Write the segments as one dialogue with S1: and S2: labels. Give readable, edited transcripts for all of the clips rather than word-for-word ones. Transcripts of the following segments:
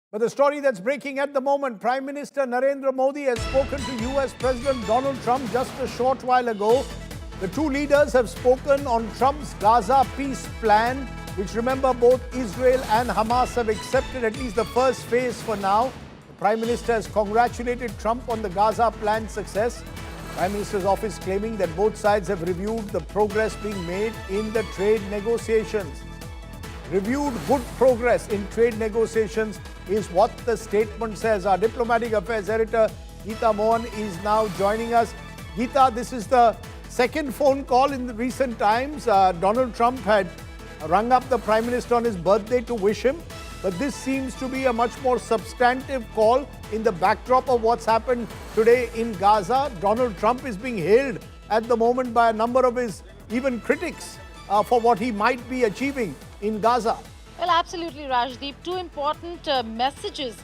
S1: But the story that's breaking at the moment, Prime Minister Narendra Modi has spoken to US President Donald Trump just a short while ago. The two leaders have spoken on Trump's Gaza peace plan, which, remember, both Israel and Hamas have accepted at least the first phase for now. The Prime Minister has congratulated Trump on the Gaza plan's success. Prime Minister's office claiming that both sides have reviewed the progress being made in the trade negotiations. Reviewed good progress in trade negotiations is what the statement says. Our diplomatic affairs editor Geeta Mohan is now joining us. Geeta, this is the second phone call in the recent times. Donald Trump had rung up the Prime Minister on his birthday to wish him, but this seems to be a much more substantive call in the backdrop of what's happened today in Gaza. Donald Trump is being hailed at the moment by a number of his even critics for what he might be achieving in Gaza.
S2: Well, absolutely, Rajdeep. Two important messages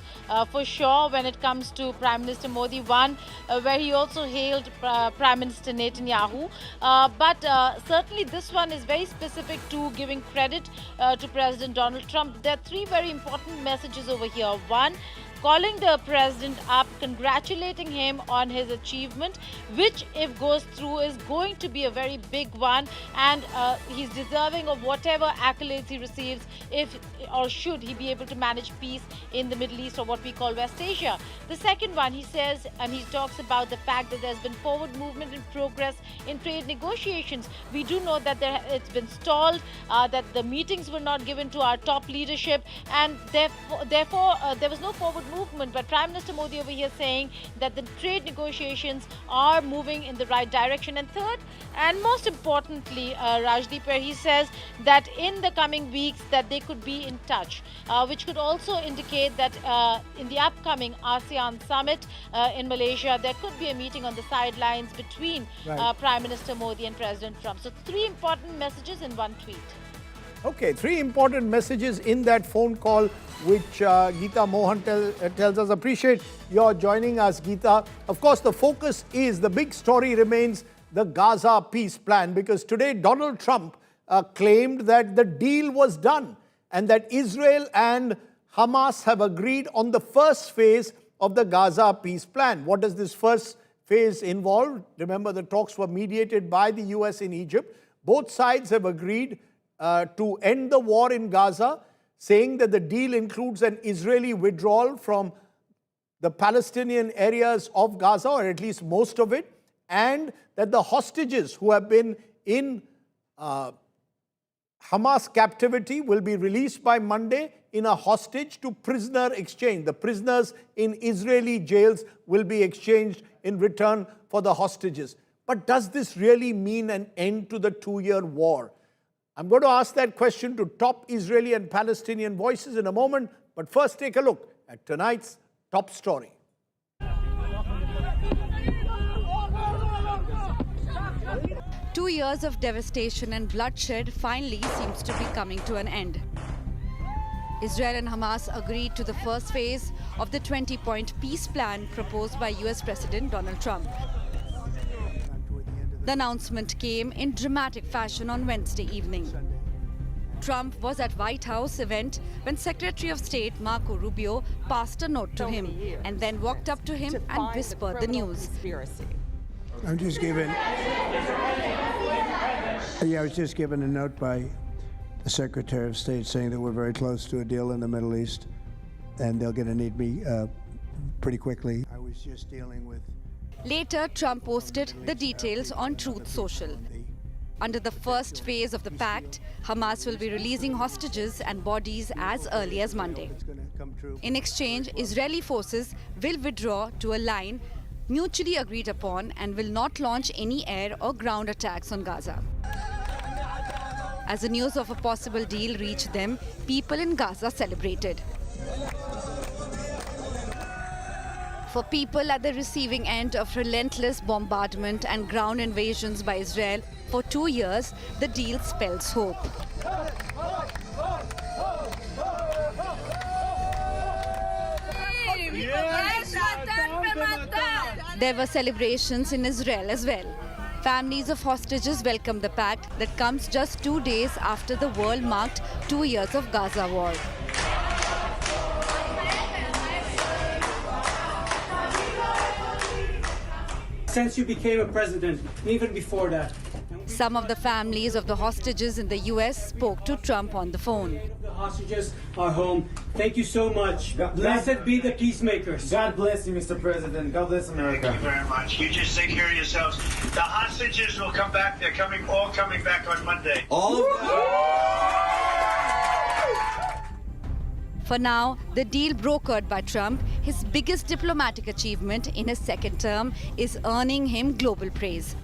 S2: for sure when it comes to Prime Minister Modi. One, where he also hailed Prime Minister Netanyahu. But certainly this one is very specific to giving credit to President Donald Trump. There are three very important messages over here. One, calling the president up, congratulating him on his achievement, which, if goes through, is going to be a very big one, and he's deserving of whatever accolades he receives if or should he be able to manage peace in the Middle East, or what we call West Asia. The second one, he says, and he talks about the fact that there's been forward movement and progress in trade negotiations. We do know that it's been stalled, that the meetings were not given to our top leadership, and therefore there was no forward movement. But Prime Minister Modi over here saying that the trade negotiations are moving in the right direction. And third, and most importantly, Rajdeep, where he says that in the coming weeks that they could be in touch, which could also indicate that in the upcoming ASEAN summit in Malaysia, there could be a meeting on the sidelines between Prime Minister Modi and President Trump. So three important messages in one tweet.
S1: Okay, three important messages in that phone call, which Geeta Mohan tells us. Appreciate your joining us, Geeta. Of course, the focus is, the big story remains the Gaza peace plan, because today Donald Trump claimed that the deal was done and that Israel and Hamas have agreed on the first phase of the Gaza peace plan. What does this first phase involve? Remember, the talks were mediated by the US in Egypt. Both sides have agreed to end the war in Gaza, saying that the deal includes an Israeli withdrawal from the Palestinian areas of Gaza, or at least most of it, and that the hostages who have been in Hamas captivity will be released by Monday in a hostage to prisoner exchange. The prisoners in Israeli jails will be exchanged in return for the hostages. But does this really mean an end to the two-year war? I'm going to ask that question to top Israeli and Palestinian voices in a moment, but first take a look at tonight's top story.
S3: 2 years of devastation and bloodshed finally seems to be coming to an end. Israel and Hamas agreed to the first phase of the 20-point peace plan proposed by US President Donald Trump. The announcement came in dramatic fashion on Wednesday evening. Trump was at White House event when Secretary of State Marco Rubio passed a note to him and then walked up to him and whispered the news.
S4: I was just given a note by the Secretary of State saying that we're very close to a deal in the Middle East and they're going to need me pretty quickly. I was just dealing with...
S3: Later, Trump posted the details on Truth Social. Under the first phase of the pact, Hamas will be releasing hostages and bodies as early as Monday. In exchange, Israeli forces will withdraw to a line mutually agreed upon and will not launch any air or ground attacks on Gaza. As the news of a possible deal reached them, people in Gaza celebrated. For people at the receiving end of relentless bombardment and ground invasions by Israel for 2 years, the deal spells hope. There were celebrations in Israel as well. Families of hostages welcomed the pact that comes just 2 days after the world marked 2 years of Gaza war.
S5: since you became a president, and even before that.
S3: Some of the families of the hostages in the US spoke to Trump on the phone.
S5: The hostages are home. Thank you so much. Blessed be the peacemakers.
S6: God bless you, Mr. President. God bless America.
S7: Thank you very much. You just take care of yourselves. The hostages will come back. They're all coming back on Monday.
S6: All of them.
S3: For now, the deal brokered by Trump, his biggest diplomatic achievement in his second term, is earning him global praise.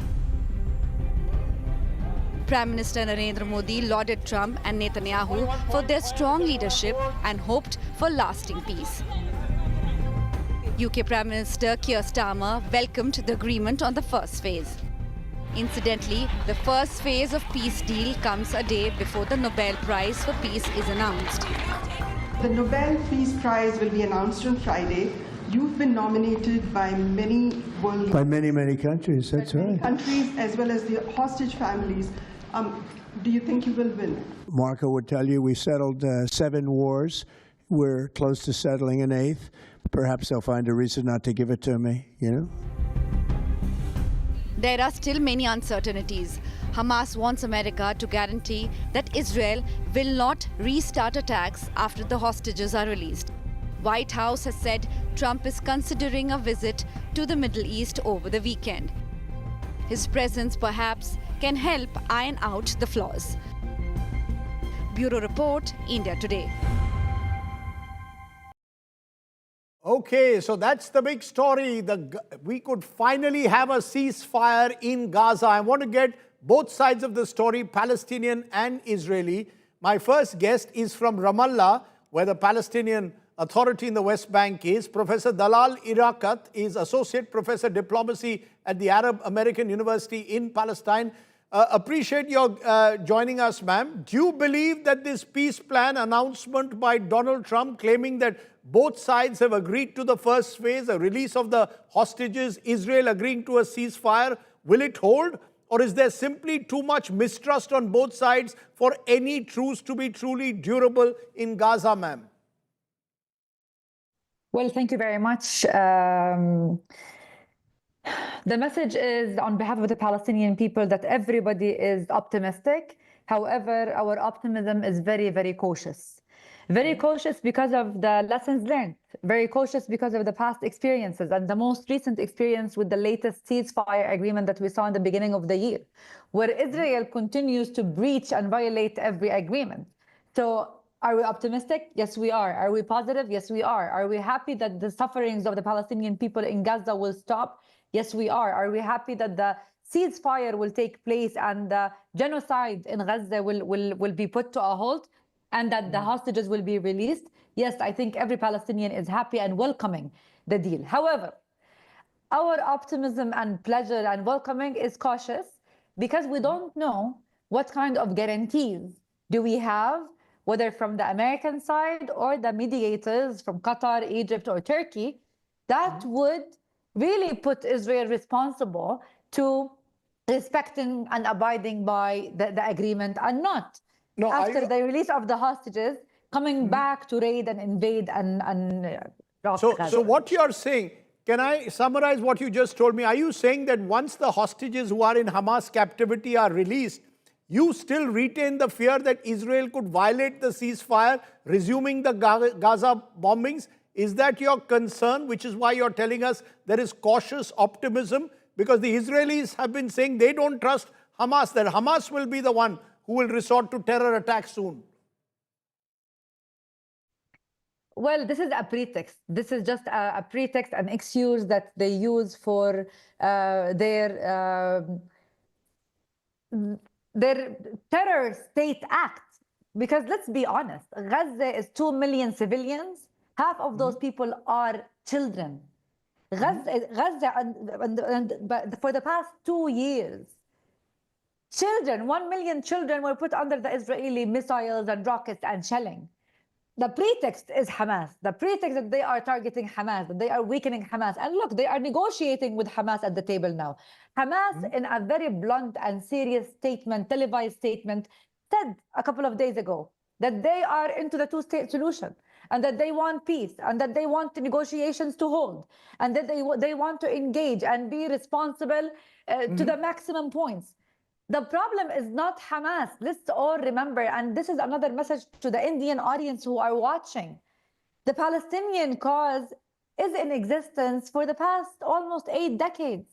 S3: Prime Minister Narendra Modi lauded Trump and Netanyahu for their strong leadership and hoped for lasting peace. UK Prime Minister Keir Starmer welcomed the agreement on the first phase. Incidentally, the first phase of peace deal comes a day before the Nobel Prize for Peace is announced.
S8: The Nobel Peace Prize will be announced on Friday. You've been nominated by many world
S4: By many countries, that's right.
S8: countries as well as the hostage families. Do you think you will win?
S4: Marco would tell you we settled 7 wars. We're close to settling an 8th. Perhaps they'll find a reason not to give it to me, you know?
S3: There are still many uncertainties. Hamas wants America to guarantee that Israel will not restart attacks after the hostages are released. White House has said Trump is considering a visit to the Middle East over the weekend. His presence perhaps can help iron out the flaws. Bureau Report, India Today.
S1: Okay, so that's the big story. We could finally have a ceasefire in Gaza. I want to get both sides of the story, Palestinian and Israeli. My first guest is from Ramallah, where the Palestinian Authority in the West Bank is. Professor Dalit IPS is Associate Professor Diplomacy at the Arab American University in Palestine. Appreciate your joining us, ma'am. Do you believe that this peace plan announcement by Donald Trump claiming that both sides have agreed to the first phase, a release of the hostages, Israel agreeing to a ceasefire, will it hold? Or is there simply too much mistrust on both sides for any truce to be truly durable in Gaza, ma'am?
S9: Well, thank you very much. The message is on behalf of the Palestinian people that everybody is optimistic. However, our optimism is very cautious. Very cautious because of the lessons learned. Very cautious because of the past experiences and the most recent experience with the latest ceasefire agreement that we saw in the beginning of the year, where Israel continues to breach and violate every agreement. So are we optimistic? Yes, we are. Are we positive? Yes, we are. Are we happy that the sufferings of the Palestinian people in Gaza will stop? Yes, we are. Are we happy that the ceasefire will take place and the genocide in Gaza will be put to a halt and that the hostages will be released? Yes, I think every Palestinian is happy and welcoming the deal. However, our optimism and pleasure and welcoming is cautious because we don't know what kind of guarantees do we have, whether from the American side or the mediators from Qatar, Egypt, or Turkey, that would really put Israel responsible to respecting and abiding by the agreement and not. No, after the release of the hostages, coming back to raid and invade and rock Gaza.
S1: So what you're saying, can I summarize what you just told me? Are you saying that once the hostages who are in Hamas captivity are released, you still retain the fear that Israel could violate the ceasefire, resuming the Gaza bombings? Is that your concern, which is why you're telling us there is cautious optimism? Because the Israelis have been saying they don't trust Hamas, that Hamas will be the one who will resort to terror attacks soon.
S9: Well, this is a pretext. This is just a pretext, an excuse that they use for their terror state act. Because let's be honest, Gaza is 2 million civilians. Half of those people are children. Gaza, and for the past 2 years, 1 million children were put under the Israeli missiles and rockets and shelling. The pretext is Hamas. The pretext that they are targeting Hamas, that they are weakening Hamas. And look, they are negotiating with Hamas at the table now. Hamas, in a very blunt and serious statement, televised statement, said a couple of days ago that they are into the two-state solution. and that they want peace, and that they want the negotiations to hold, and that they want to engage and be responsible to the maximum points. The problem is not Hamas. Let's all remember, and this is another message to the Indian audience who are watching. The Palestinian cause is in existence for the past almost 8 decades.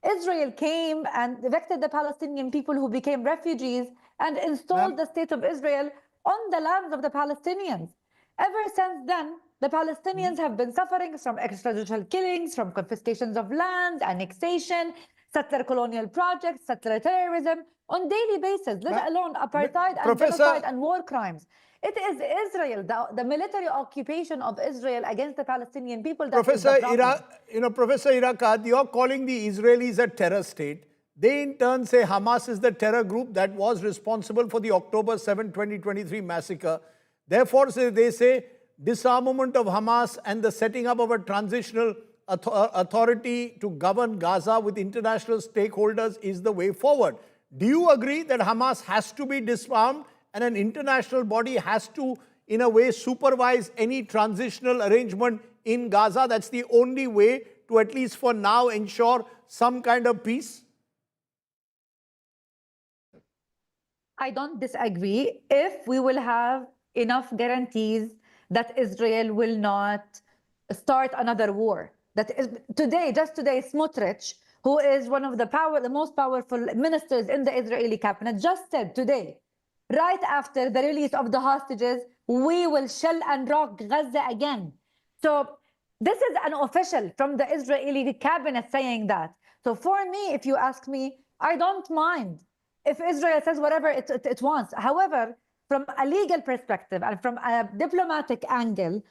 S9: Israel came and evicted the Palestinian people who became refugees and installed the state of Israel on the lands of the Palestinians. Ever since then, the Palestinians have been suffering from extrajudicial killings, from confiscations of land, annexation, settler colonial projects, settler terrorism on daily basis, let alone apartheid and genocide and war crimes. It is Israel, the military occupation of Israel against the Palestinian people. That
S1: Professor Irakat, you're calling the Israelis a terror state. They in turn say Hamas is the terror group that was responsible for the October 7, 2023 massacre. Therefore, they say disarmament of Hamas and the setting up of a transitional authority to govern Gaza with international stakeholders is the way forward. Do you agree that Hamas has to be disarmed and an international body has to, in a way, supervise any transitional arrangement in Gaza? That's the only way to, at least for now, ensure some kind of peace?
S9: I don't disagree if we will have enough guarantees that Israel will not start another war. That is, just today, Smotrich, who is one of the most powerful ministers in the Israeli cabinet, just said today, right after the release of the hostages, we will shell and rock Gaza again. So this is an official from the Israeli cabinet saying that. So for me, if you ask me, I don't mind if Israel says whatever it wants. However, from a legal perspective and from a diplomatic angle,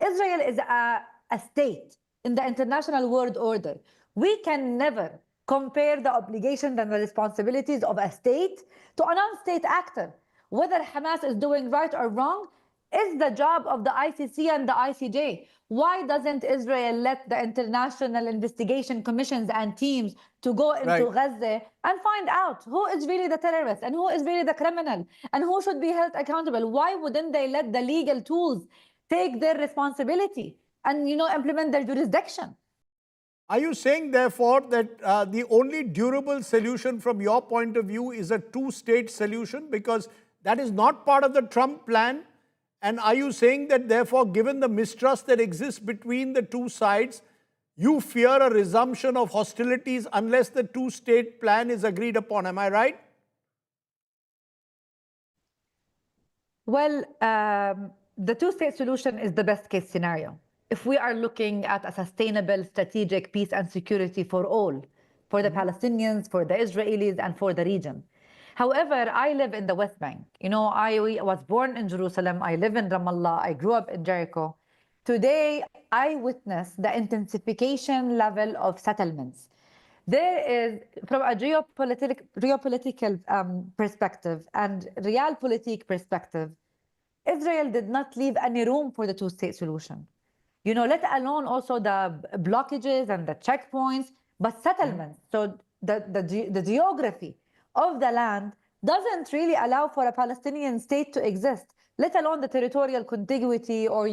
S9: Israel is a state in the international world order. We can never compare the obligations and the responsibilities of a state to a non-state actor. Whether Hamas is doing right or wrong is the job of the ICC and the ICJ. Why doesn't Israel let the international investigation commissions and teams to go into Gaza and find out who is really the terrorist and who is really the criminal and who should be held accountable? Why wouldn't they let the legal tools take their responsibility and, implement their jurisdiction?
S1: Are you saying, therefore, that the only durable solution from your point of view is a two-state solution? Because that is not part of the Trump plan. And are you saying that, therefore, given the mistrust that exists between the two sides, you fear a resumption of hostilities unless the two-state plan is agreed upon? Am I right?
S9: Well, the two-state solution is the best-case scenario. If we are looking at a sustainable strategic peace and security for all, for the Palestinians, for the Israelis, and for the region. However, I live in the West Bank. I was born in Jerusalem. I live in Ramallah. I grew up in Jericho. Today, I witness the intensification level of settlements. There is, from a geopolitical perspective and realpolitik perspective, Israel did not leave any room for the two-state solution. Let alone also the blockages and the checkpoints, but settlements. So the geography of the land doesn't really allow for a Palestinian state to exist, let alone the territorial contiguity or,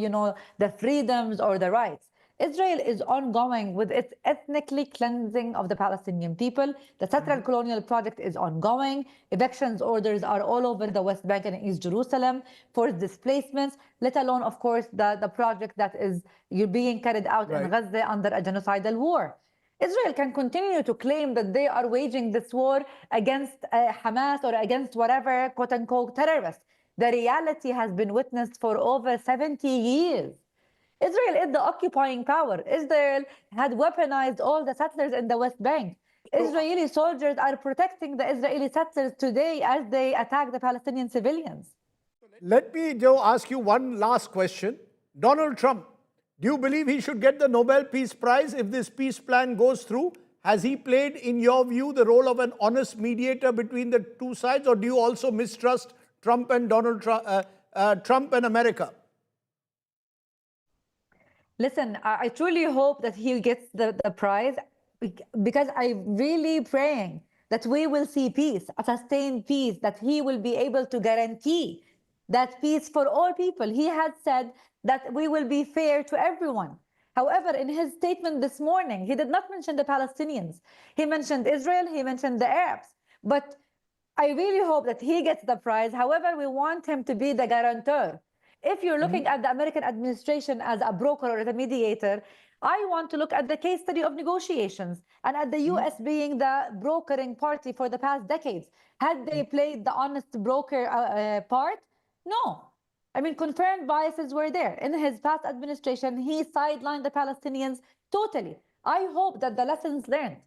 S9: the freedoms or the rights. Israel is ongoing with its ethnically cleansing of the Palestinian people. The settler colonial project is ongoing. Evictions orders are all over the West Bank and East Jerusalem, forced displacements, let alone, of course, the project that is being carried out in Gaza under a genocidal war. Israel can continue to claim that they are waging this war against Hamas or against whatever quote-unquote terrorist. The reality has been witnessed for over 70 years. Israel is the occupying power. Israel had weaponized all the settlers in the West Bank. Israeli soldiers are protecting the Israeli settlers today as they attack the Palestinian civilians.
S1: Let me, Joe, ask you one last question. Donald Trump, do you believe he should get the Nobel Peace Prize if this peace plan goes through? Has he played, in your view, the role of an honest mediator between the two sides, or do you also mistrust Trump and Trump and America?
S9: Listen, I truly hope that he gets the prize, because I'm really praying that we will see peace, a sustained peace, that he will be able to guarantee that peace for all people. He had said that we will be fair to everyone. However, in his statement this morning, he did not mention the Palestinians. He mentioned Israel, he mentioned the Arabs. But I really hope that he gets the prize. However, we want him to be the guarantor. If you're looking at the American administration as a broker or as a mediator, I want to look at the case study of negotiations and at the US being the brokering party for the past decades. Had they played the honest broker part? No. I mean, confirmed biases were there. In his past administration, he sidelined the Palestinians totally. I hope that the lessons learned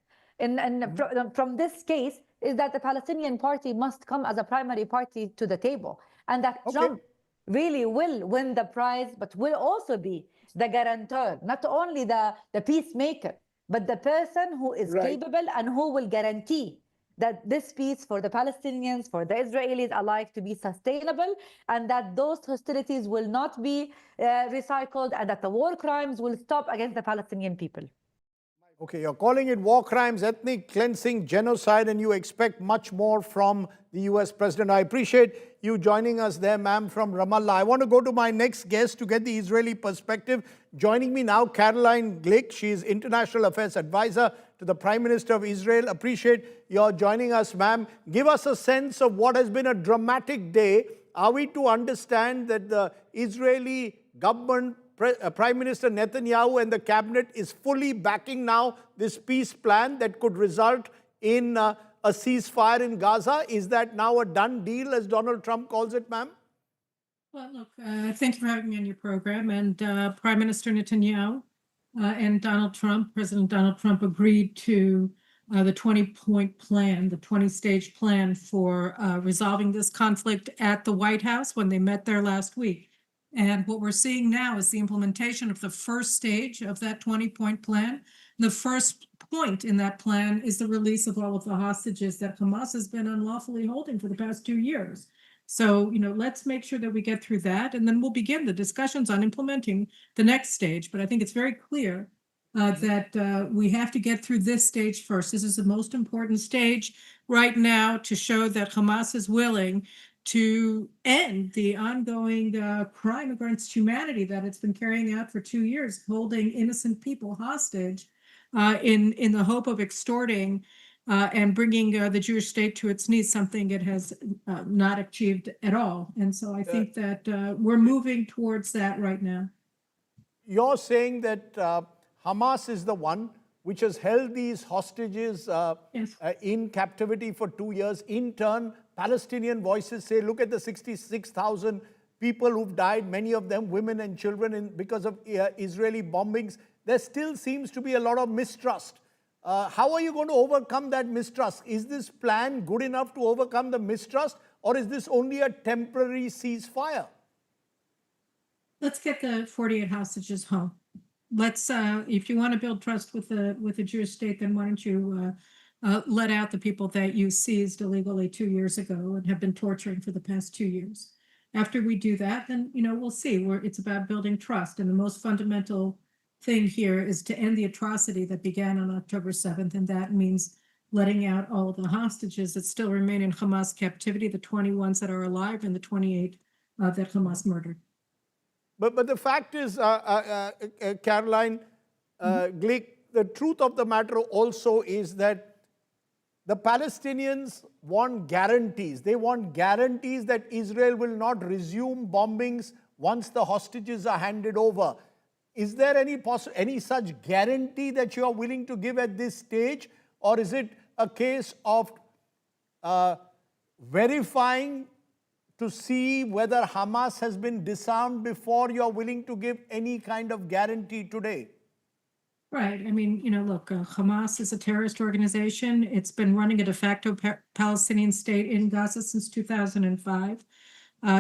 S9: from this case is that the Palestinian party must come as a primary party to the table, and that Trump really will win the prize, but will also be the guarantor, not only the peacemaker, but the person who is capable and who will guarantee that this peace for the Palestinians, for the Israelis alike to be sustainable, and that those hostilities will not be recycled, and that the war crimes will stop against the Palestinian people.
S1: Okay, you're calling it war crimes, ethnic cleansing, genocide, and you expect much more from the US president. I appreciate you joining us there, ma'am, from Ramallah. I want to go to my next guest to get the Israeli perspective. Joining me now, Caroline Glick. She is International Affairs Advisor to the Prime Minister of Israel. Appreciate your joining us, ma'am. Give us a sense of what has been a dramatic day. Are we to understand that the Israeli government, Prime Minister Netanyahu and the cabinet is fully backing now this peace plan that could result in a ceasefire in Gaza? Is that now a done deal, as Donald Trump calls it, ma'am?
S10: Well, look, thank you for having me on your program. And Prime Minister Netanyahu and President Donald Trump agreed to the 20-point plan, the 20-stage plan for resolving this conflict at the White House when they met there last week. And what we're seeing now is the implementation of the first stage of that 20-point plan. The first point in that plan is the release of all of the hostages that Hamas has been unlawfully holding for the past 2 years. So, let's make sure that we get through that, and then we'll begin the discussions on implementing the next stage. But I think it's very clear that we have to get through this stage first. This is the most important stage right now to show that Hamas is willing to end the ongoing crime against humanity that it's been carrying out for 2 years, holding innocent people hostage in the hope of extorting and bringing the Jewish state to its knees, something it has not achieved at all. And so I think that we're moving towards that right now.
S1: You're saying that Hamas is the one which has held these hostages in captivity for 2 years. In turn, Palestinian voices say, look at the 66,000 people who've died, many of them women and children because of Israeli bombings. There still seems to be a lot of mistrust. How are you going to overcome that mistrust? Is this plan good enough to overcome the mistrust, or is this only a temporary ceasefire?
S10: Let's get the 48 hostages home. Let's, if you want to build trust with the Jewish state, then why don't you let out the people that you seized illegally 2 years ago and have been torturing for the past 2 years. After we do that, then we'll see. It's about building trust, and the most fundamental thing here is to end the atrocity that began on October 7th, and that means letting out all of the hostages that still remain in Hamas captivity, the 21 that are alive and the 28 that Hamas murdered.
S1: But the fact is, Caroline Glick, the truth of the matter also is that the Palestinians want guarantees. They want guarantees that Israel will not resume bombings once the hostages are handed over. Is there any such guarantee that you are willing to give at this stage? Or is it a case of verifying to see whether Hamas has been disarmed before you are willing to give any kind of guarantee today?
S10: Right. I mean, look, Hamas is a terrorist organization. It's been running a de facto Palestinian state in Gaza since 2005.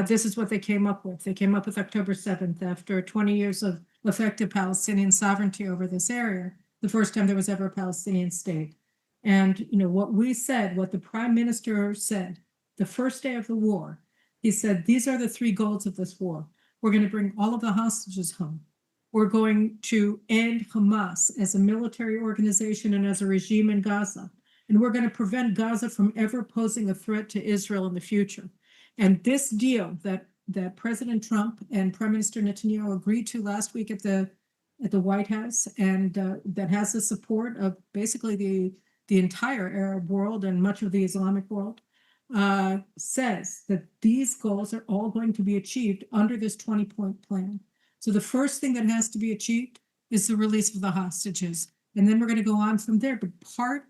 S10: This is what they came up with. They came up with October 7th after 20 years of effective Palestinian sovereignty over this area, the first time there was ever a Palestinian state. And, what we said, what the prime minister said, the first day of the war, he said, these are the 3 goals of this war. We're going to bring all of the hostages home. We're going to end Hamas as a military organization and as a regime in Gaza. And we're going to prevent Gaza from ever posing a threat to Israel in the future. And this deal that that President Trump and Prime Minister Netanyahu agreed to last week at the White House, and that has the support of basically the entire Arab world and much of the Islamic world, says that these goals are all going to be achieved under this 20-point plan. So the first thing that has to be achieved is the release of the hostages. And then we're going to go on from there. But part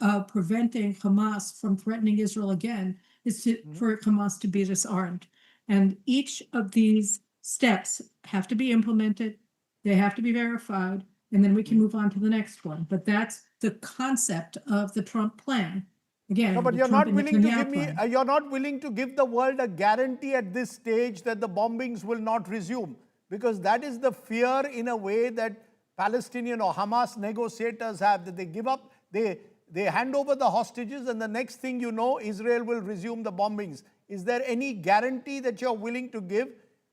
S10: of preventing Hamas from threatening Israel again is for Hamas to be disarmed. And each of these steps have to be implemented. They have to be verified. And then we can move on to the next one. But that's the concept of the Trump plan. Again,
S1: no, but
S10: the
S1: you're
S10: Trump
S1: not
S10: and
S1: willing to
S10: Netanyahu
S1: give me,
S10: plan.
S1: you're not willing to give the world a guarantee at this stage that the bombings will not resume, because that is the fear in a way that Palestinian or Hamas negotiators have, that they give up, they hand over the hostages, and the next thing you know, Israel will resume the bombings. Is there any guarantee that you're willing to give?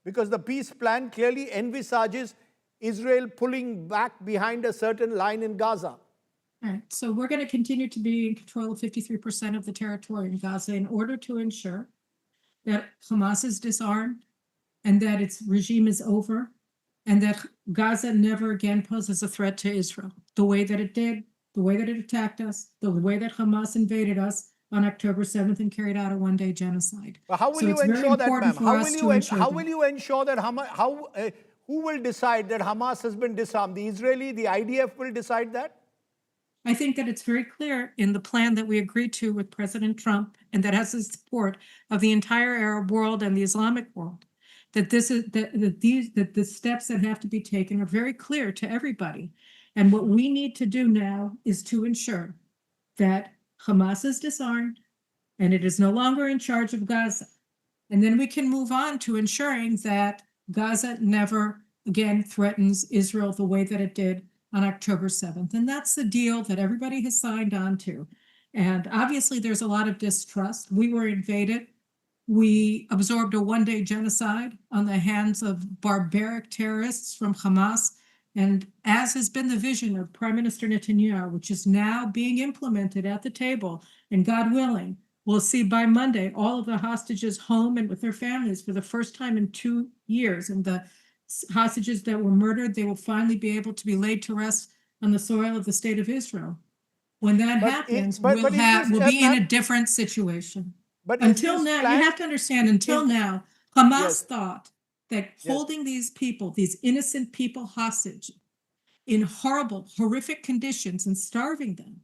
S1: Because the peace plan clearly envisages Israel pulling back behind a certain line in Gaza.
S10: All right, so we're going to continue to be in control of 53% of the territory in Gaza in order to ensure that Hamas is disarmed and that its regime is over and that Gaza never again poses a threat to Israel the way that it did, the way that it attacked us, the way that Hamas invaded us on October 7th and carried out a one-day genocide.
S1: But how will you ensure that, ma'am? How will you ensure that Hamas, who will decide that Hamas has been disarmed? The Israeli, the IDF will decide that?
S10: I think that it's very clear in the plan that we agreed to with President Trump, and that has the support of the entire Arab world and the Islamic world, that the steps that have to be taken are very clear to everybody. And what we need to do now is to ensure that Hamas is disarmed and it is no longer in charge of Gaza. And then we can move on to ensuring that Gaza never again threatens Israel the way that it did on October 7th. And that's the deal that everybody has signed on to. And obviously there's a lot of distrust. We were invaded. We absorbed a one-day genocide on the hands of barbaric terrorists from Hamas. And as has been the vision of Prime Minister Netanyahu, which is now being implemented at the table, and God willing, we'll see by Monday all of the hostages home and with their families for the first time in 2 years. And the hostages that were murdered, they will finally be able to be laid to rest on the soil of the state of Israel. When that happens, we'll be in a different situation.
S1: But
S10: until now, you have to understand, until now, Hamas thought that holding these people, these innocent people hostage in horrible, horrific conditions and starving them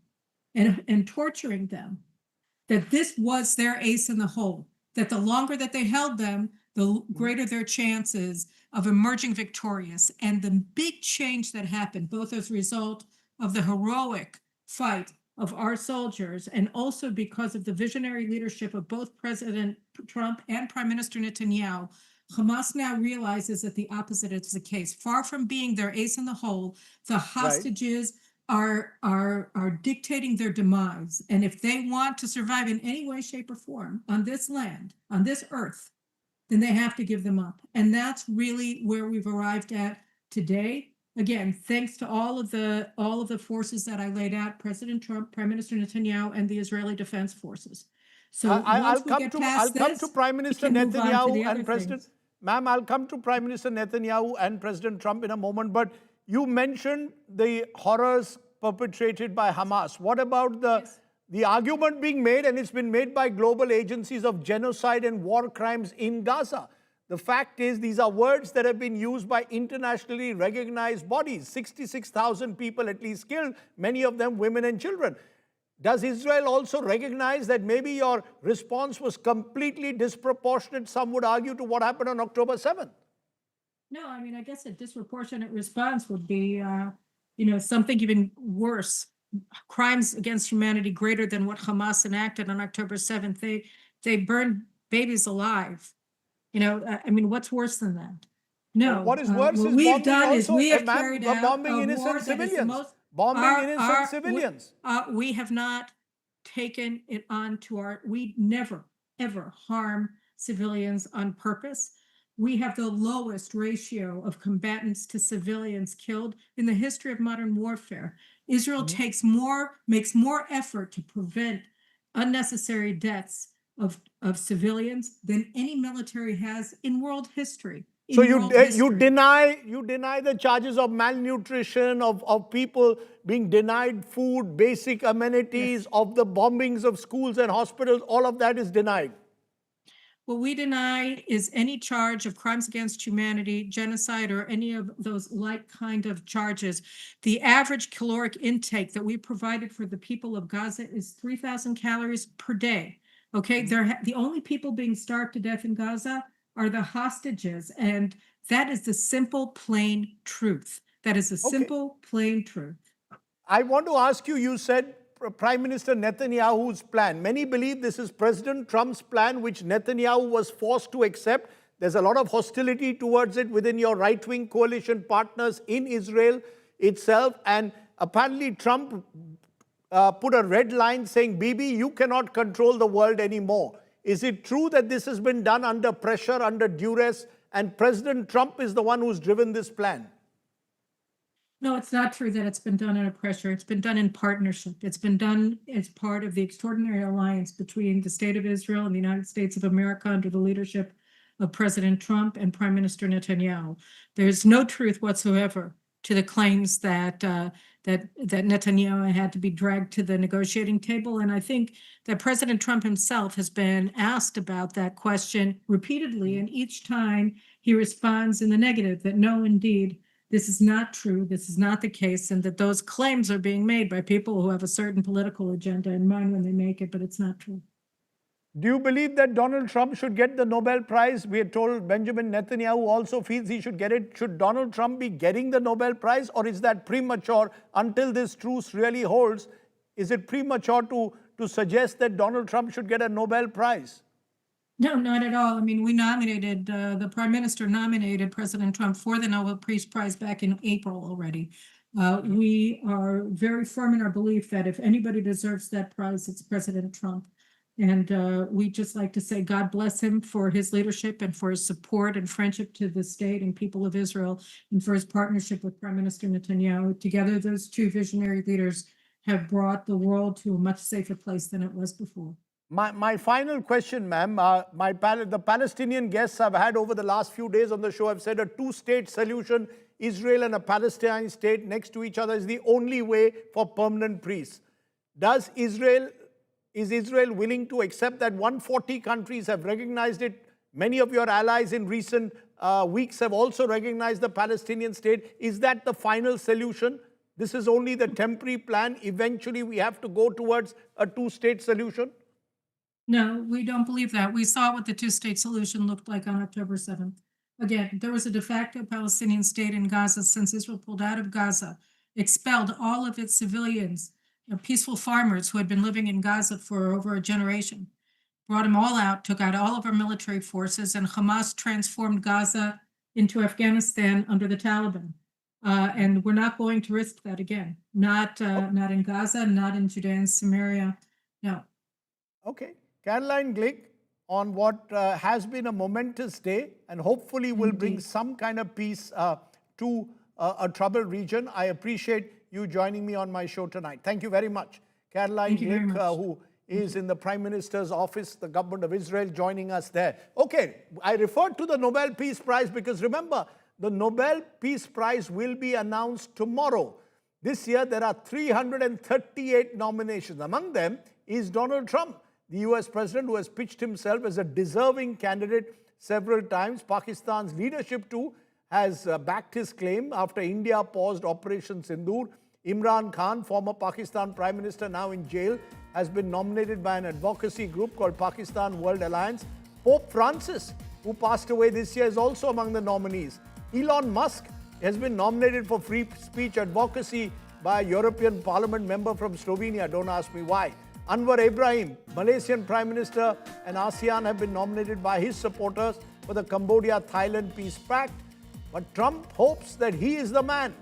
S10: and torturing them, that this was their ace in the hole, that the longer that they held them, the greater their chances of emerging victorious. And the big change that happened, both as a result of the heroic fight of our soldiers and also because of the visionary leadership of both President Trump and Prime Minister Netanyahu, Hamas now realizes that the opposite is the case. Far from being their ace in the hole, the hostages are dictating their demise. And if they want to survive in any way, shape, or form on this land, on this earth, then they have to give them up. And that's really where we've arrived at today. Again, thanks to all of the forces that I laid out, President Trump, Prime Minister Netanyahu, and the Israeli Defense Forces. So
S1: I'll come to Prime Minister Netanyahu and President. Ma'am, I'll come to Prime Minister Netanyahu and President Trump in a moment, but you mentioned the horrors perpetrated by Hamas. What about the argument being made, and it's been made by global agencies, of genocide and war crimes in Gaza? The fact is, these are words that have been used by internationally recognized bodies. 66,000 people at least killed, many of them women and children. Does Israel also recognize that maybe your response was completely disproportionate, some would argue, to what happened on October 7th?
S10: No, I mean, I guess a disproportionate response would be, something even worse. Crimes against humanity greater than what Hamas enacted on October 7th. They burned babies alive. I mean, what's worse than that? No.
S1: What is worse
S10: what
S1: is
S10: we've done is we have carried out
S1: bombing innocent civilians.
S10: We have not taken it on to we never, ever harm civilians on purpose. We have the lowest ratio of combatants to civilians killed in the history of modern warfare. Israel makes more effort to prevent unnecessary deaths of civilians than any military has in world history.
S1: So you deny the charges of malnutrition, of people being denied food, basic amenities,
S10: Yes.
S1: of the bombings of schools and hospitals, all of that is denied.
S10: What we deny is any charge of crimes against humanity, genocide, or any of those like kind of charges. The average caloric intake that we provided for the people of Gaza is 3,000 calories per day. Okay, the only people being starved to death in Gaza are the hostages, and that is the simple, plain truth. That is the simple, plain truth.
S1: I want to ask you, you said Prime Minister Netanyahu's plan. Many believe this is President Trump's plan, which Netanyahu was forced to accept. There's a lot of hostility towards it within your right-wing coalition partners in Israel itself. And apparently Trump put a red line saying, Bibi, you cannot control the world anymore. Is it true that this has been done under pressure, under duress, and President Trump is the one who's driven this plan?
S10: No, it's not true that it's been done under pressure. It's been done in partnership. It's been done as part of the extraordinary alliance between the State of Israel and the United States of America under the leadership of President Trump and Prime Minister Netanyahu. There's no truth whatsoever to the claims that that Netanyahu had to be dragged to the negotiating table. And I think that President Trump himself has been asked about that question repeatedly, and each time he responds in the negative, that no, indeed, this is not true, this is not the case, and that those claims are being made by people who have a certain political agenda in mind when they make it, but it's not true.
S1: Do you believe that Donald Trump should get the Nobel Prize? We are told Benjamin Netanyahu also feels he should get it. Should Donald Trump be getting the Nobel Prize, or is that premature until this truce really holds? Is it premature to suggest that Donald Trump should get a Nobel Prize?
S10: No, not at all. I mean, we nominated, the Prime Minister nominated President Trump for the Nobel Peace Prize back in April already. We are very firm in our belief that if anybody deserves that prize, it's President Trump. And we just like to say God bless him for his leadership and for his support and friendship to the state and people of Israel, and for his partnership with Prime Minister Netanyahu. Together, those two visionary leaders have brought the world to a much safer place than it was before.
S1: My final question, ma'am, the Palestinian guests I've had over the last few days on the show have said a two-state solution, Israel and a Palestinian state next to each other, is the only way for permanent peace. Is Israel willing to accept that? 140 countries have recognized it. Many of your allies in recent weeks have also recognized the Palestinian state. Is that the final solution? This is only the temporary plan. Eventually, we have to go towards a two-state solution?
S10: No, we don't believe that. We saw what the two-state solution looked like on October 7th. Again, there was a de facto Palestinian state in Gaza since Israel pulled out of Gaza, expelled all of its civilians, peaceful farmers who had been living in Gaza for over a generation, brought them all out, took out all of our military forces, and Hamas transformed Gaza into Afghanistan under the Taliban. And we're not going to risk that again. Not in Gaza, not in Judea and Samaria, no.
S1: Okay. Caroline Glick, on what has been a momentous day and hopefully will bring some kind of peace to a troubled region. I appreciate you joining me on my show tonight. Thank you very much. Caroline Glick, who is in the Prime Minister's office, the government of Israel, joining us there. Okay, I referred to the Nobel Peace Prize because remember, the Nobel Peace Prize will be announced tomorrow. This year, there are 338 nominations. Among them is Donald Trump, the US president, who has pitched himself as a deserving candidate several times. Pakistan's leadership too has backed his claim after India paused Operation Sindoor. Imran Khan, former Pakistan Prime Minister, now in jail, has been nominated by an advocacy group called Pakistan World Alliance. Pope Francis, who passed away this year, is also among the nominees. Elon Musk has been nominated for free speech advocacy by a European Parliament member from Slovenia. Don't ask me why. Anwar Ibrahim, Malaysian Prime Minister, and ASEAN have been nominated by his supporters for the Cambodia-Thailand Peace Pact. But Trump hopes that he is the man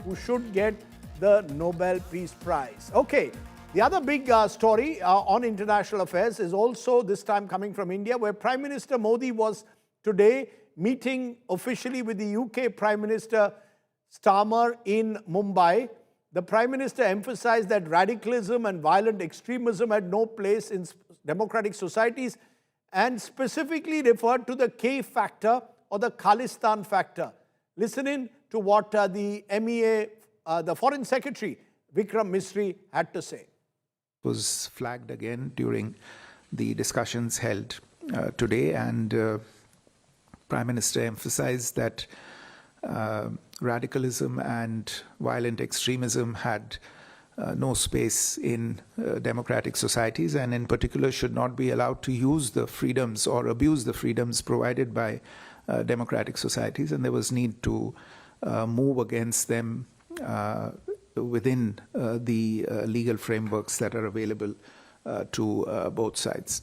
S1: who should get the Nobel Peace Prize. Okay, the other big story on international affairs is also this time coming from India, where Prime Minister Modi was today meeting officially with the UK Prime Minister Starmer in Mumbai. the Prime Minister emphasized that radicalism and violent extremism had no place in democratic societies and specifically referred to the K factor or the Khalistan factor. Listen in to what the MEA, the Foreign Secretary, Vikram Misri, had to say.
S11: Was flagged again during the discussions held today, and Prime Minister emphasized that radicalism and violent extremism had no space in democratic societies, and in particular should not be allowed to use the freedoms or abuse the freedoms provided by democratic societies, and there was need to move against them within the legal frameworks that are available to both sides.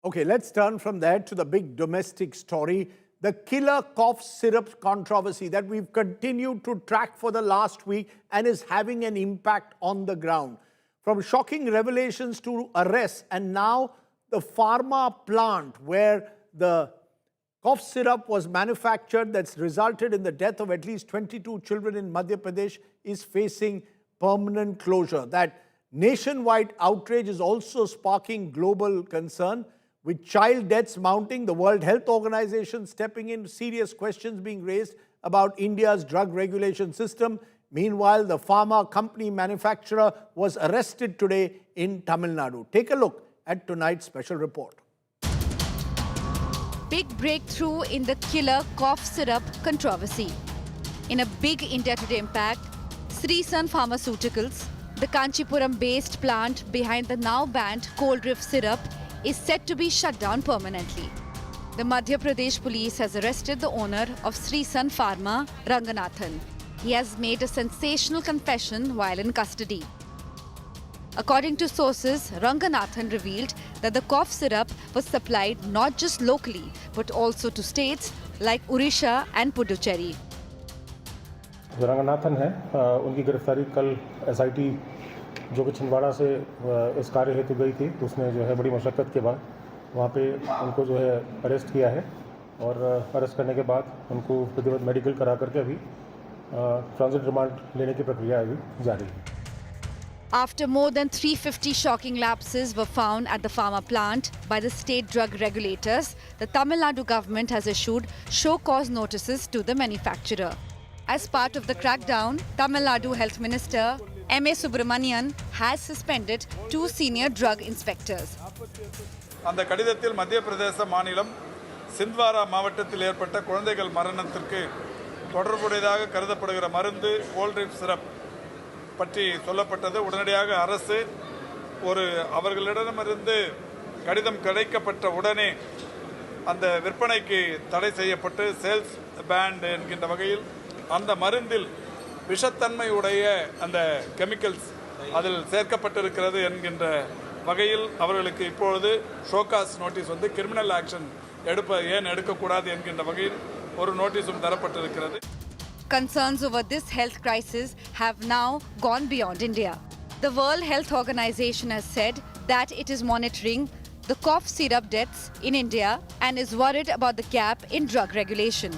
S1: Okay, let's turn from there to the big domestic story, the killer cough syrup controversy that we've continued to track for the last week and is having an impact on the ground. From shocking revelations to arrests, and now the pharma plant where the cough syrup was manufactured that's resulted in the death of at least 22 children in Madhya Pradesh is facing permanent closure. That nationwide outrage is also sparking global concern. With child deaths mounting, the World Health Organization stepping in, serious questions being raised about India's drug regulation system. Meanwhile, the pharma company manufacturer was arrested today in Tamil Nadu. Take a look at tonight's special report.
S3: Big breakthrough in the killer cough syrup controversy. In a big India Today impact, Sun Pharmaceuticals, the Kanchipuram-based plant behind the now banned cold reef syrup, is set to be shut down permanently. The Madhya Pradesh police has arrested the owner of Sun Pharma, Ranganathan. He has made a sensational confession while in custody. According to sources, Ranganathan revealed that the cough syrup was supplied not just locally but also to states like Odisha and Puducherry.
S12: जो रंगनाथन है उनकी गिरफ्तारी कल SIT जो कि छिंदवाड़ा से इस कार्य हेतु गई थी, उसने जो है बड़ी मशक्कत के बाद वहाँ पे उनको जो है अरेस्ट किया है और अरेस्ट करने के बाद उनको विधिवत मेडिकल करा करके अभी ट्रांजिट रिमांड लेने की प्रक्रिया अभी जारी है.
S3: After more than 350 shocking lapses were found at the pharma plant by the state drug regulators, the Tamil Nadu government has issued show-cause notices to the manufacturer. As part of the crackdown, Tamil Nadu Health Minister M.A. Subramanian has suspended 2 senior drug inspectors.
S13: அந்த கடிதத்தில் மத்திய பிரதேச மாநிலம் சிந்த்வாரா மாவட்டத்தில் ஏற்பட்ட குழந்தைகள் மரணத்திற்கு தொடர்புடையதாக கருதப்படுகிற மருந்து கோல்ட் ரிப் சிரப் பற்றி சொல்லப்பட்டது. உடனடியாக அரசு அவர்களிடமிருந்து கடிதம் கிடைக்கப்பட்ட உடனே அந்த விற்பனைக்கு தடை செய்யப்பட்டு சேல்ஸ் பேண்ட் என்கின்ற வகையில் அந்த மருந்தில் விஷத்தன்மை உடைய அந்த கெமிக்கல்ஸ் அதில் சேர்க்கப்பட்டிருக்கிறது என்கின்ற வகையில் அவர்களுக்கு இப்பொழுது ஷோகாஸ் நோட்டீஸ் வந்து கிரிமினல் ஆக்ஷன் எடுக்கக்கூடாது என்கின்ற வகையில் ஒரு நோட்டீஸும் தரப்பட்டிருக்கிறது.
S3: Concerns over this health crisis have now gone beyond India. The World Health Organization has said that it is monitoring the cough syrup deaths in India and is worried about the gap in drug regulation.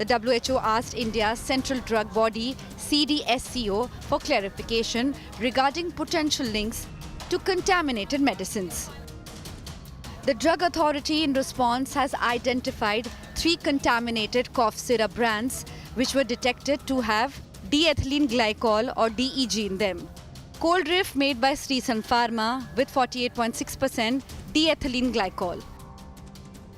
S3: The WHO asked India's central drug body, CDSCO, for clarification regarding potential links to contaminated medicines. The Drug Authority, in response, has identified 3 contaminated cough syrup brands which were detected to have diethylene glycol or DEG in them. Cold Reef made by Sun Pharma with 48.6% diethylene glycol.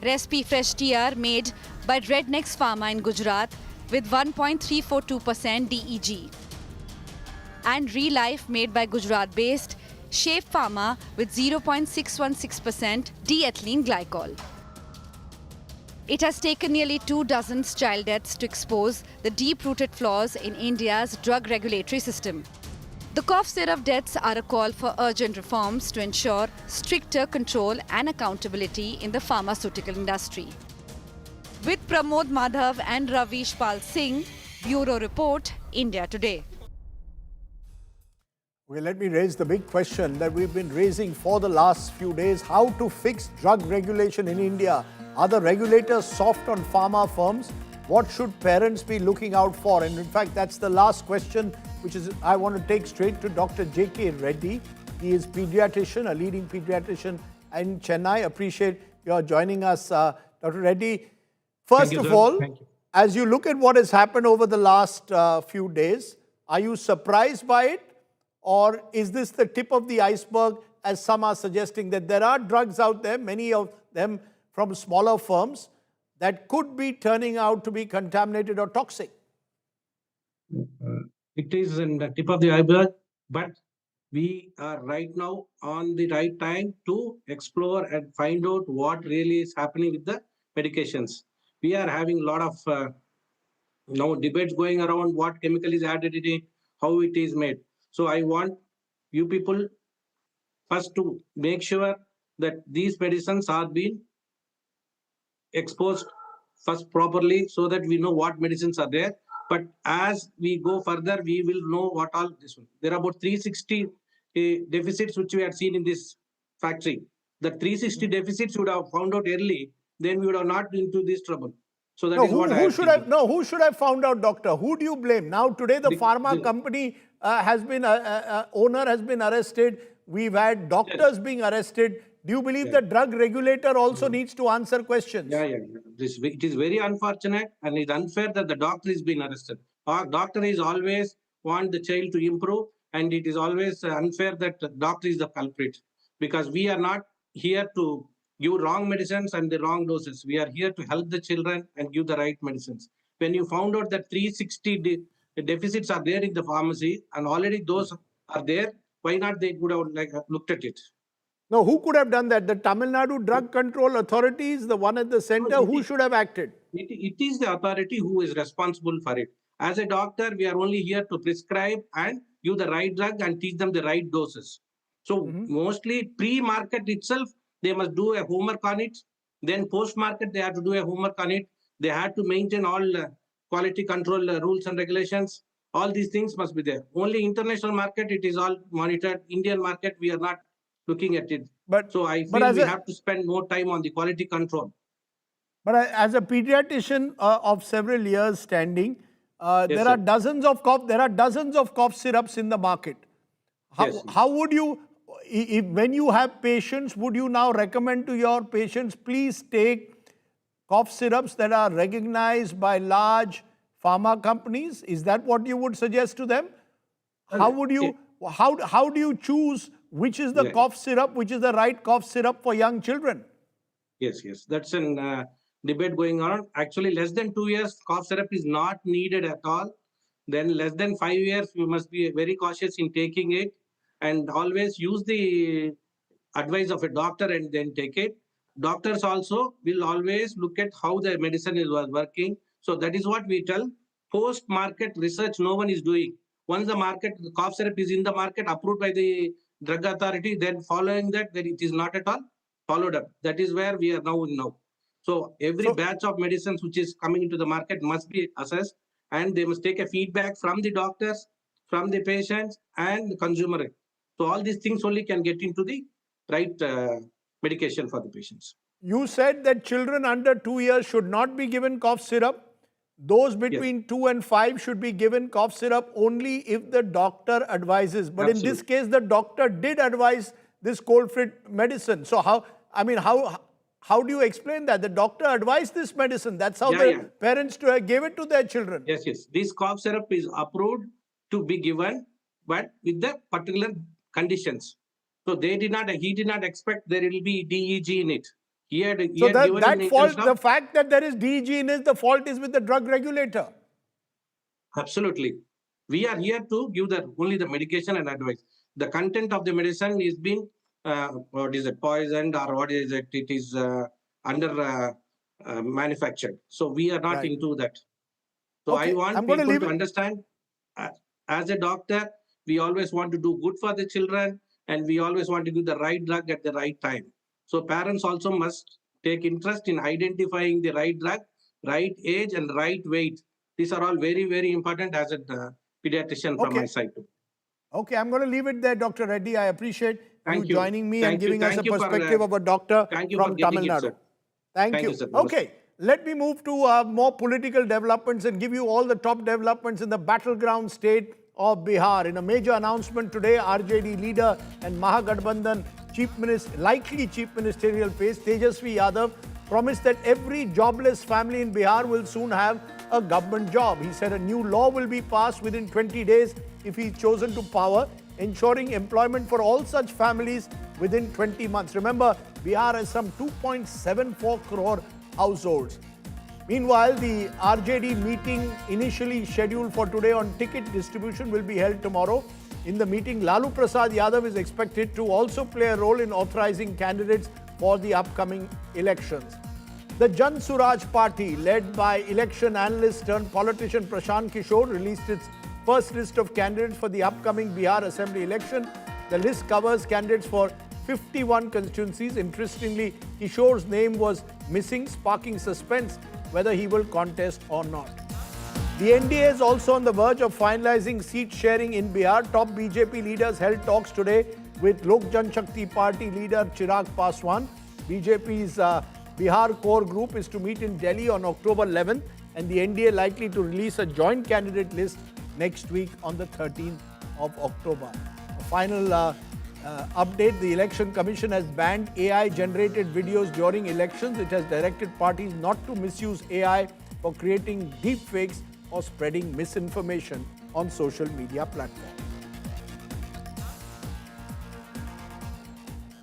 S3: Respi Fresh TR made by Rednex Pharma in Gujarat with 1.342% DEG. And Relife made by Gujarat-based Shape Pharma with 0.616% diethylene glycol. It has taken nearly 2 dozen child deaths to expose the deep-rooted flaws in India's drug regulatory system. The cough syrup deaths are a call for urgent reforms to ensure stricter control and accountability in the pharmaceutical industry. With Pramod Madhav and Ravish Pal Singh, Bureau Report, India Today.
S1: Well, let me raise the big question that we've been raising for the last few days. How to fix drug regulation in India? Are the regulators soft on pharma firms? What should parents be looking out for? And in fact, that's the last question which is I want to take straight to Dr. J.K. Reddy. He is pediatrician, a leading pediatrician in Chennai. Appreciate your joining us, Dr. Reddy. First of all, as you look at what has happened over the last few days, are you surprised by it? Or is this the tip of the iceberg, as some are suggesting that there are drugs out there, many of them from smaller firms, that could be turning out to be contaminated or toxic?
S14: It is in the tip of the iceberg, but we are right now on the right time to explore and find out what really is happening with the medications. We are having a lot of debates going around what chemical is added in it, how it is made. So I want you people first to make sure that these medicines are being exposed first properly so that we know what medicines are there. But as we go further, we will know what all this one. There are about 360 deficits which we had seen in this factory. The 360 deficits would have found out early, then we would have not been into this trouble. So that is what
S1: who should have found out, doctor? Who do you blame? Now today the pharma company has been owner has been arrested. We've had doctors being arrested. Do you believe the drug regulator also needs to answer questions?
S14: It is very unfortunate and it's unfair that the doctor is being arrested. Our doctor is always want the child to improve, and it is always unfair that the doctor is the culprit, because we are not here to give wrong medicines and the wrong doses. We are here to help the children and give the right medicines. When you found out that 360 deficits are there in the pharmacy and already those are there, why not they could have looked at it?
S1: No, who could have done that? The Tamil Nadu Drug Control Authorities, the one at the center, who should have acted?
S14: It is the authority who is responsible for it. As a doctor, we are only here to prescribe and give the right drug and teach them the right doses. So mostly pre-market itself, they must do a homework on it. Then post-market, they have to do a homework on it. They had to maintain all quality control rules and regulations. All these things must be there. Only international market, it is all monitored. Indian market, we are not looking at it. So I feel we have to spend more time on the quality control.
S1: But as a pediatrician of several years standing, there are dozens of cough syrups in the market. How would you, when you have patients, would you now recommend to your patients, please take cough syrups that are recognized by large pharma companies? Is that what you would suggest to them? How would you, how do you choose which is the cough syrup, which is the right cough syrup for young children?
S14: Yes. That's a debate going on. Actually, less than 2 years, cough syrup is not needed at all. Then less than 5 years, you must be very cautious in taking it, and always use the advice of a doctor and then take it. Doctors also will always look at how the medicine is working. So that is what we tell. Post-market research, no one is doing. Once the cough syrup is in the market, approved by the drug authority, then following that, then it is not at all followed up. That is where we are now. So every batch of medicines which is coming into the market must be assessed, and they must take a feedback from the doctors, from the patients, and the consumer. So all these things only can get into the right medication for the patients.
S1: You said that children under 2 years should not be given cough syrup. Those between 2 and 5 should be given cough syrup only if the doctor advises. But in this case, the doctor did advise this cold-fit medicine. So how do you explain that? The doctor advised this medicine. That's how the parents gave it to their children.
S14: Yes. This cough syrup is approved to be given, but with the particular conditions. So he did not expect there will be DEG in it.
S1: The fact that there is DEG in it, the fault is with the drug regulator.
S14: Absolutely. We are here to give only the medication and advice. The content of the medicine is being poisoned, or what is it? It is under manufactured. So we are not into that. So I want people to understand, as a doctor, we always want to do good for the children, and we always want to give the right drug at the right time. So parents also must take interest in identifying the right drug, right age, and right weight. These are all very, very important as a pediatrician from my side too.
S1: Okay, I'm going to leave it there, Dr. Reddy. I appreciate you joining me and giving us a perspective of a doctor from Tamil Nadu. Thank you. Okay, let me move to more political developments and give you all the top developments in the battleground state of Bihar. In a major announcement today, RJD leader and Mahagathbandhan likely chief ministerial pace, Tejasvi Yadav, promised that every jobless family in Bihar will soon have a government job. He said a new law will be passed within 20 days if he is chosen to power, ensuring employment for all such families within 20 months. Remember, Bihar has some 2.74 crore households. Meanwhile, the RJD meeting initially scheduled for today on ticket distribution will be held tomorrow. In the meeting, Lalu Prasad Yadav is expected to also play a role in authorizing candidates for the upcoming elections. The Jan Suraj party, led by election analyst turned politician Prashant Kishore, released its first list of candidates for the upcoming Bihar Assembly election. The list covers candidates for 51 constituencies. Interestingly, Kishore's name was missing, sparking suspense whether he will contest or not. The NDA is also on the verge of finalizing seat sharing in Bihar. Top BJP leaders held talks today with Lok Janshakti Party leader Chirag Paswan. BJP's Bihar core group is to meet in Delhi on October 11th, and the NDA likely to release a joint candidate list next week on the 13th of October. A final update, the Election Commission has banned AI-generated videos during elections. It has directed parties not to misuse AI for creating deep fakes or spreading misinformation on social media platforms.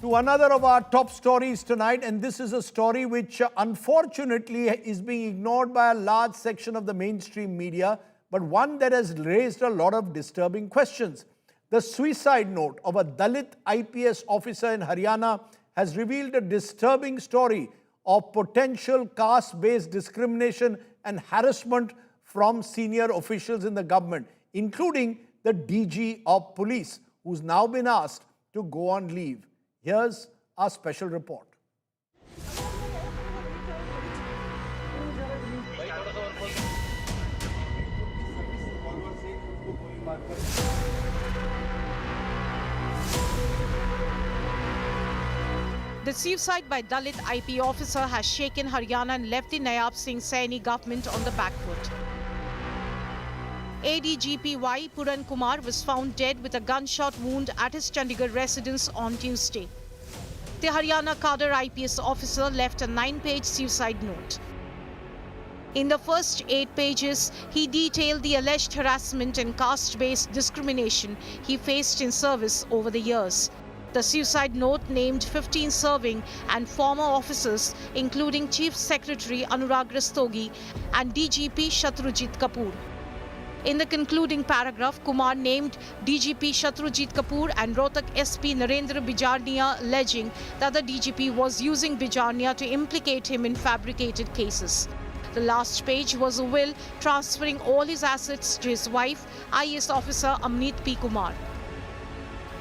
S1: To another of our top stories tonight, and this is a story which unfortunately is being ignored by a large section of the mainstream media, but one that has raised a lot of disturbing questions. The suicide note of a Dalit IPS officer in Haryana has revealed a disturbing story of potential caste-based discrimination and harassment from senior officials in the government, including the DG of police, who's now been asked to go on leave. Here's our special report.
S15: The suicide by Dalit IP officer has shaken Haryana and left the Nayab Singh Saini government on the back foot. ADGPY Puran Kumar was found dead with a gunshot wound at his Chandigarh residence on Tuesday. The Haryana cadre IPS officer left a 9-page suicide note. In the first 8 pages, he detailed the alleged harassment and caste-based discrimination he faced in service over the years. The suicide note named 15 serving and former officers, including Chief Secretary Anurag Rastogi and DGP Shatrujit Kapoor. In the concluding paragraph, Kumar named DGP Shatrujit Kapoor and Rohtak SP Narendra Bijarnia, alleging that the DGP was using Bijarnia to implicate him in fabricated cases. The last page was a will transferring all his assets to his wife, IAS officer Amneet P. Kumar.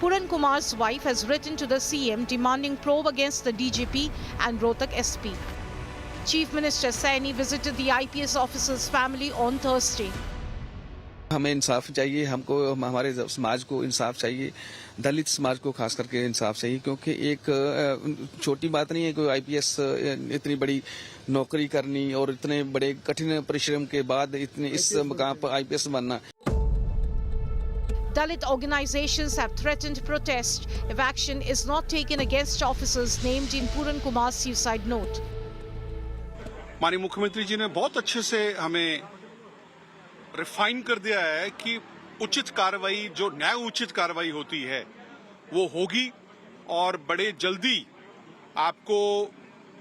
S15: Puran Kumar's wife has written to the CM demanding probe against the DGP and Rohtak SP. Chief Minister Saini visited the IPS officer's family on Thursday.
S16: हमें इंसाफ चाहिए, हमको हमारे समाज को इंसाफ चाहिए, दलित समाज को खास करके इंसाफ चाहिए, क्योंकि एक छोटी बात नहीं है कोई आईपीएस इतनी बड़ी नौकरी करनी और इतने बड़े कठिन परिश्रम के बाद इतने इस मकाम पर आईपीएस बनना.
S15: Dalit organizations have threatened protest if action is not taken against officers named in Puran Kumar's suicide note.
S17: माननीय मुख्यमंत्री जी ने बहुत अच्छे से हमें रिफाइन कर दिया है कि उचित कार्रवाई, जो न्याय उचित कार्रवाई होती है वो होगी, और बड़े जल्दी आपको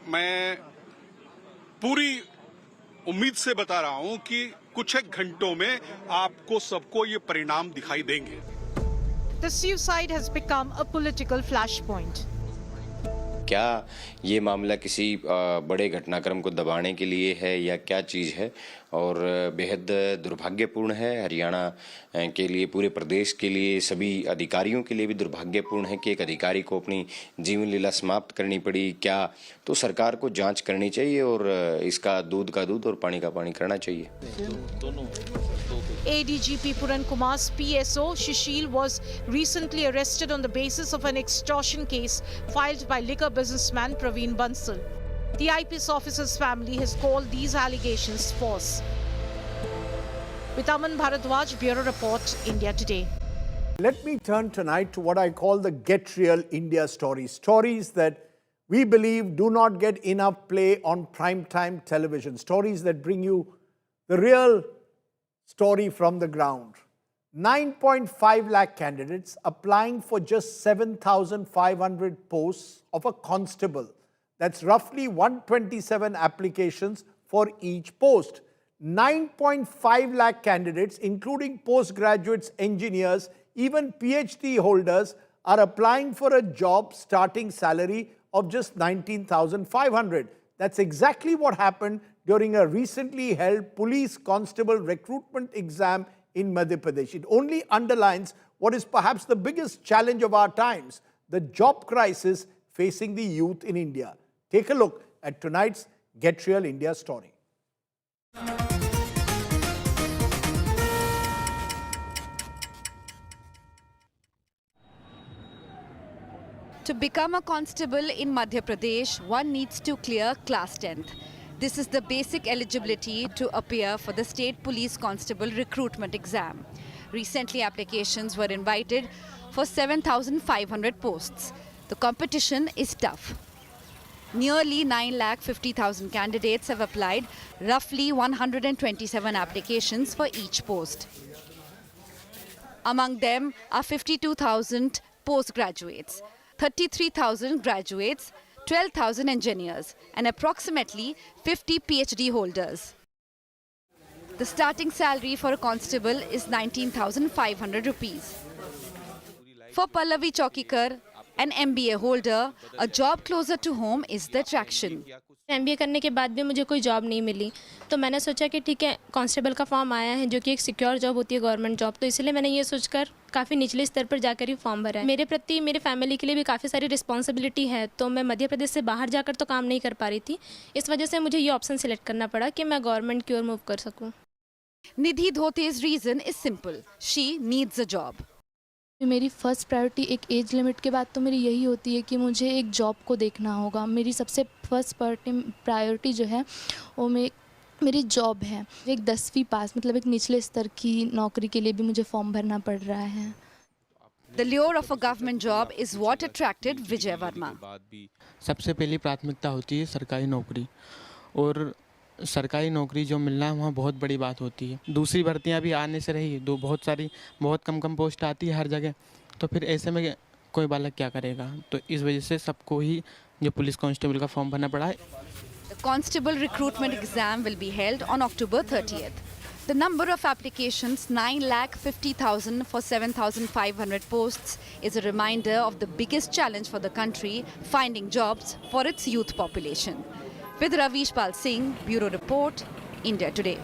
S17: मैं पूरी उम्मीद से बता रहा हूं कि कुछ एक घंटों में आपको सबको ये परिणाम दिखाई देंगे.
S15: The suicide has become a political flashpoint.
S18: क्या ये मामला किसी बड़े घटनाक्रम को दबाने के लिए है या क्या चीज़ है, और बेहद दुर्भाग्यपूर्ण है हरियाणा के लिए, पूरे प्रदेश के लिए, सभी अधिकारियों के लिए भी दुर्भाग्यपूर्ण है कि एक अधिकारी को अपनी जीवन लीला समाप्त करनी पड़ी. क्या तो सरकार को जांच करनी चाहिए और इसका दूध का दूध और पानी का पानी करना चाहिए.
S15: ADGP Puran Kumar's PSO Shishil was recently arrested on the basis of an extortion case filed by liquor businessman Praveen Bansal. The IPS officer's family has called these allegations false. With Aman Bharadwaj, Bureau Report, India Today.
S1: Let me turn tonight to what I call the Get Real India stories. Stories that we believe do not get enough play on primetime television. Stories that bring you the real story from the ground. 9.5 lakh candidates applying for just 7,500 posts of a constable. That's roughly 127 applications for each post. 9.5 lakh candidates, including postgraduates, engineers, even PhD holders, are applying for a job starting salary of just 19,500. That's exactly what happened during a recently held police constable recruitment exam in Madhya Pradesh. It only underlines what is perhaps the biggest challenge of our times, the job crisis facing the youth in India. Take a look at tonight's Get Real India story.
S3: To become a constable in Madhya Pradesh, one needs to clear class 10th. This is the basic eligibility to appear for the State Police Constable recruitment exam. Recently, applications were invited for 7,500 posts. The competition is tough. Nearly 9,50,000 candidates have applied, roughly 127 applications for each post. Among them are 52,000 postgraduates, 33,000 graduates, 12,000 engineers, and approximately 50 PhD holders. The starting salary for a constable is 19,500 rupees. For Pallavi Chaukikar, an MBA holder, a job closer to home is the attraction.
S19: MBA करने के बाद भी मुझे कोई job नहीं मिली, तो मैंने सोचा कि ठीक है, कांस्टेबल का फॉर्म आया है जो कि एक सिक्योर जॉब होती है, गवर्नमेंट जॉब, तो इसलिए मैंने ये सोचकर काफ़ी निचले स्तर पर जाकर ही फॉर्म भरा है। मेरे प्रति मेरे फैमिली के लिए भी काफ़ी सारी रिस्पॉन्सिबिलिटी है, तो मैं मध्य प्रदेश से बाहर जाकर तो काम नहीं कर पा रही थी। इस वजह से मुझे ये ऑप्शन सिलेक्ट करना पड़ा कि मैं गवर्नमेंट की ओर मूव कर सकूँ।
S3: Nidhi Dhote's reason is simple. She needs a job.
S19: मेरी फर्स्ट प्रायोरिटी एक एज लिमिट के बाद तो मेरी यही होती है कि मुझे एक जॉब को देखना होगा। मेरी सबसे फर्स्ट प्रायोरिटी जो है वो मेरी जॉब है। एक 10वीं पास मतलब एक निचले स्तर की नौकरी के लिए भी मुझे फॉर्म भरना पड़ रहा है।
S3: The lure of a government job is what attracted Vijay Verma.
S20: सबसे पहली प्राथमिकता होती है सरकारी नौकरी, और सरकारी नौकरी जो मिलना है वहाँ बहुत बड़ी बात होती है। दूसरी भर्तियाँ भी आने से रही, बहुत कम पोस्ट आती है हर जगह, तो फिर ऐसे में कोई बालक क्या करेगा, तो इस वजह से सबको ही जो पुलिस कांस्टेबल का फॉर्म भरना पड़ा है।
S3: The constable recruitment exam will be held on October 30th. The number of applications, 9,50,000 for 7,500 posts, is a reminder of the biggest challenge for the country, finding jobs for its youth population. With Ravishpal Singh, Bureau Report, India Today.